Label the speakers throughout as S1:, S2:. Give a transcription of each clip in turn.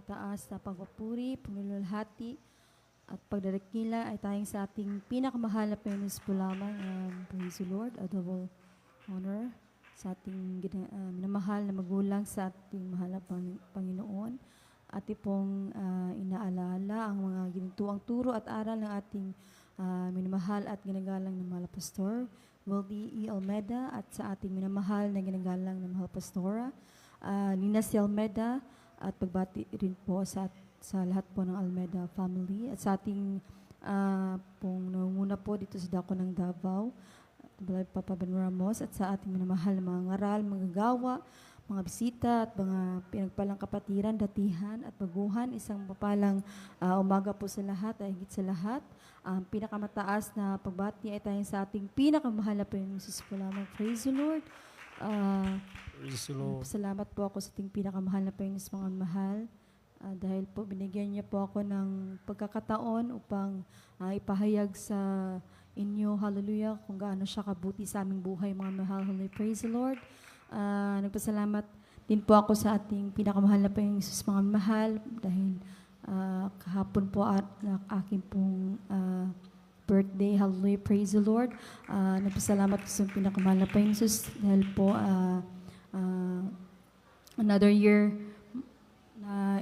S1: pinakamataas na pagpapuri, paglululhati, at pagdadakila ay tayong sa ating pinakamahal na Panginoon po lamang. Praise the Lord, a double honor sa ating minamahal na magulang sa ating mahal na Panginoon. Ating pong inaalala ang mga ginituang turo at aral ng ating minamahal at ginagalang na mahal pastor, Wildy E. Almeda, at sa ating minamahal na ginagalang na mahal pastora, Lina C. Almeda, at pagbati rin po sa lahat po ng Almeda family at sa ating pong nangunguna po dito sa Dako ng Davao, Balay Papa Ben Ramos, at sa ating minamahal na mga ngaral, mga gawa, mga bisita at mga pinagpalang kapatiran, datihan at baguhan. Isang mapalang umaga po sa lahat, ay higit sa lahat. Ang pinakamataas na pagbati ay tayong sa ating pinakamahal na Panginoon Jesus po lamang. Praise the Lord.
S2: Praise the Lord.
S1: Salamat po ako sa ating pinakamahal na Panginoon mga mahal. Dahil po binigyan niya po ako ng pagkakataon upang ipahayag sa inyo, hallelujah, kung gaano siya kabuti sa aming buhay, mga mahal. Hallelujah. Praise the Lord. Nagpasalamat din po ako sa ating pinakamahal na Panginoon Jesus mga mahal dahil kahapon po at aking pong birthday. Hallelujah. Praise the Lord. Nagpasalamat ko sa pinakamahal na Panginoon Jesus dahil po another year na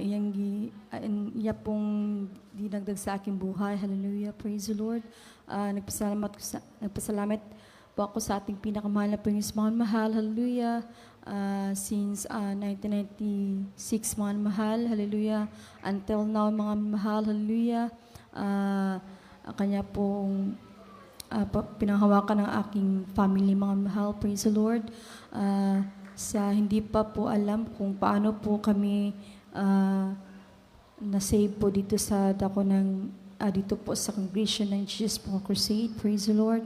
S1: iya pong dinagdag sa aking buhay. Hallelujah. Praise the Lord. Nagpasalamat po ako sa ating pinakamahal na Panginoon mga mahal. Hallelujah. Since 1996 mga mahal. Hallelujah. Until now mga mahal. Hallelujah. Ang kanya pong pinanghawakan ng aking family mga mahal. Praise the Lord. Sa hindi pa po alam kung paano po kami na-save po dito sa dako ng dito po sa congregation ng Jesus for Crusade. Praise the Lord.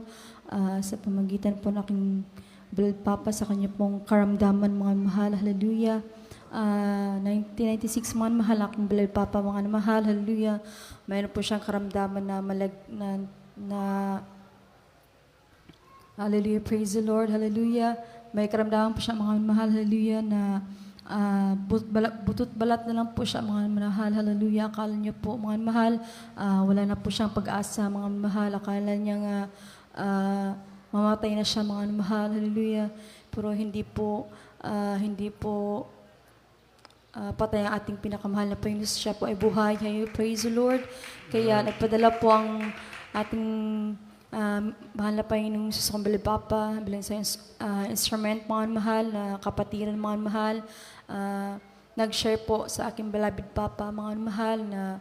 S1: Sa pamagitan po ng aking Beloved Papa sa kanya pong karamdaman mga mahal. Hallelujah. 1996 mga mahal, aking Beloved Papa mga mahal. Hallelujah. Mayroon po siyang karamdaman na Hallelujah. Praise the Lord. Hallelujah. May karamdaman po siya mga mahal. Hallelujah. Na butot balat na lang po siya mga mahal. Hallelujah. Akala niyo po mga mahal, wala na po siyang pag-asa mga mahal. Akala niya nga mamatay na siya mga mahal. Hallelujah. Pero hindi po patay ang ating pinakamahal na Panginoon. Siya po ay buhay. Praise the Lord. Kaya nagpadala po ang ating mahal na Panginoong Jesus kong Beloved Papa, bilang sa instrument mga mahal, na kapatiran mga mahal. Nag-share po sa aking Beloved Papa mga mahal na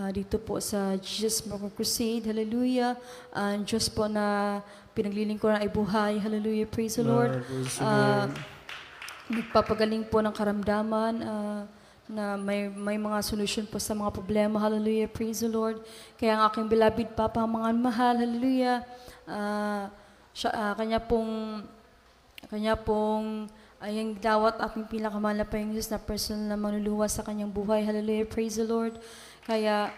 S1: dito po sa Jesus for Crusade. Hallelujah. Ang Diyos po na pinaglilingkuran ay buhay. Hallelujah. Praise the Lord. Nagpapagaling po ng karamdaman na may mga solution po sa mga problema. Hallelujah. Praise the Lord. Kaya ang aking Beloved Papa, mga mahal. Hallelujah. Kanya pong ayang dawat aking pinakamahal na Panginoon na personal na manluluwas sa kanyang buhay. Hallelujah. Praise the Lord. Kaya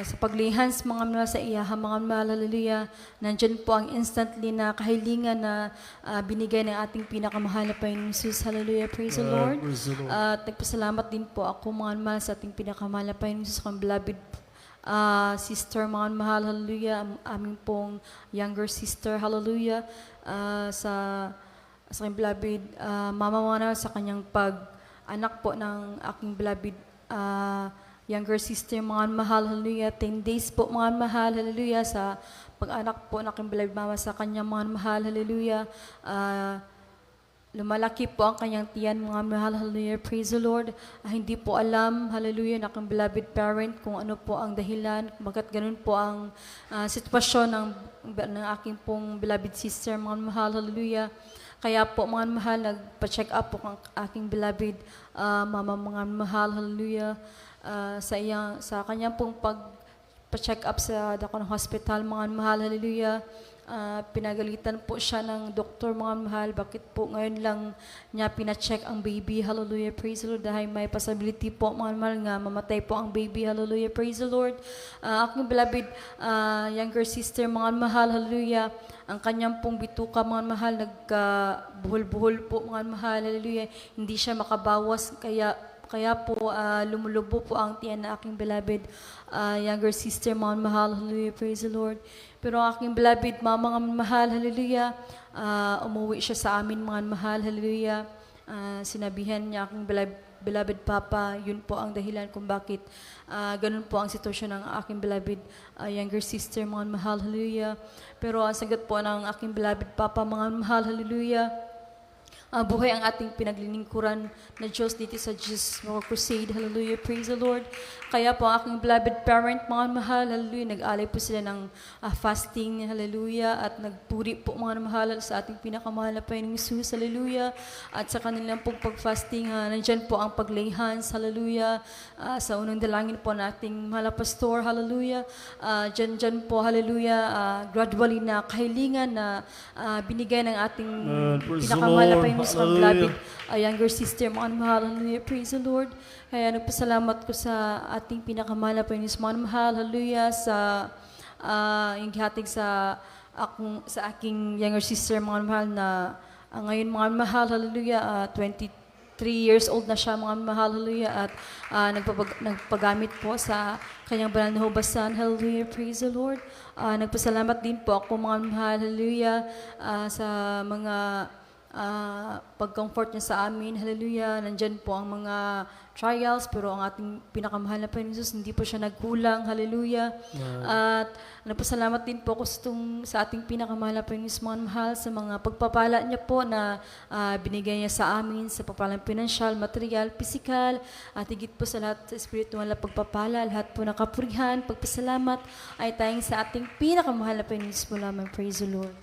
S1: sa paglihans mga mahal sa iya, mga mahal, hallelujah, nandyan po ang instantly na kahilingan na binigay ng ating pinakamahal na Panginoon Jesus. Hallelujah. Praise the Lord. At nagpasalamat din po ako mga mahal sa ating pinakamahal na Panginoon Jesus, kong beloved sister mga mahal. Hallelujah. Aming pong younger sister. Hallelujah. Sa aking beloved mama mga sa kanyang pag-anak po ng aking beloved younger sister, mga mahal. Hallelujah. 10 days po mga mahal. Hallelujah. Sa pag-anak po ng aking beloved mama sa kanyang mga mahal. Hallelujah. Lumalaki po ang kanyang tiyan mga mahal. Hallelujah. Praise the Lord. Hindi po alam, hallelujah, ng aking beloved parent kung ano po ang dahilan, bakit ganun po ang sitwasyon ng aking pong beloved sister mga mahal. Hallelujah. Kaya po mga mahal, nagpa-check up po ang aking beloved mama mga mahal. Hallelujah. Sa kanyang pong pag-check up sa Dako ng Hospital mga mahal. Hallelujah. Pinagalitan po siya ng doktor mga mahal. Bakit po ngayon lang niya pina-check ang baby? Hallelujah. Praise the Lord. Dahil may possibility po mga mahal nga mamatay po ang baby. Hallelujah. Praise the Lord. Aking beloved younger sister mga mahal. Hallelujah. Ang kanyang pong bituka mga mahal, nagbuhol-buhol po mga mahal. Hallelujah. Hindi siya makabawas, kaya kaya po lumulubo po ang tiyan na aking beloved younger sister, mga mahal, hallelujah, praise the Lord. Pero ang aking beloved mama, mga mahal, hallelujah, umuwi siya sa amin, mga mahal, hallelujah. Sinabihan niya aking beloved papa, yun po ang dahilan kung bakit ganun po ang sitwasyon ng aking beloved younger sister, mga mahal, hallelujah. Pero ang sagot po ng aking beloved papa, mga mahal, hallelujah, buhay ang ating pinaglilingkuran na Diyos dito sa Jesus More Crusade. Hallelujah. Praise the Lord. Kaya po ang aking beloved parent, mga mahal, hallelujah, nag-alay po sila ng fasting, hallelujah, at nagpuri po mga mahal sa ating pinakamahal na Panginoong Jesus, hallelujah. At sa kanilang pong pag-fasting, nandyan po ang pag-lay hands, hallelujah, sa unang dalangin po ng ating mahal na pastor, hallelujah. Dyan po, hallelujah, gradually na kahilingan na binigay ng ating
S2: Praise the
S1: pinakamahal na
S2: Lord.
S1: Panginoon sa
S2: Hallelujah.
S1: beloved younger sister, mga mahal, hallelujah, praise the Lord. Kaya nagpasalamat ko sa ating pinakamahal na Panginoon, mga mahal, hallelujah, sa yung gihatig sa aking younger sister, mga mahal, na ngayon, mga mahal, hallelujah, 23 years old na siya, mga mahal, hallelujah, at nagpagamit po sa kanyang banal na hubasan, hallelujah, praise the Lord. Nagpasalamat din po ako, mga mahal, hallelujah, sa mga pag-comfort niya sa amin, hallelujah. Nandyan po ang mga trials, pero ang ating pinakamahal na Panginoon Jesus, hindi po siya nagkulang, hallelujah. At nagpasalamat din po ako sa ating pinakamahal na Panginoon Jesus, mga mahal, sa mga pagpapala niya po na binigay niya sa amin, sa papalang pinansyal, material, pisikal, at higit po sa lahat sa spiritual na pagpapala, lahat po nakapurihan, pagpasalamat ay tayong sa ating pinakamahal na Panginoon Jesus po lamang. Praise the Lord.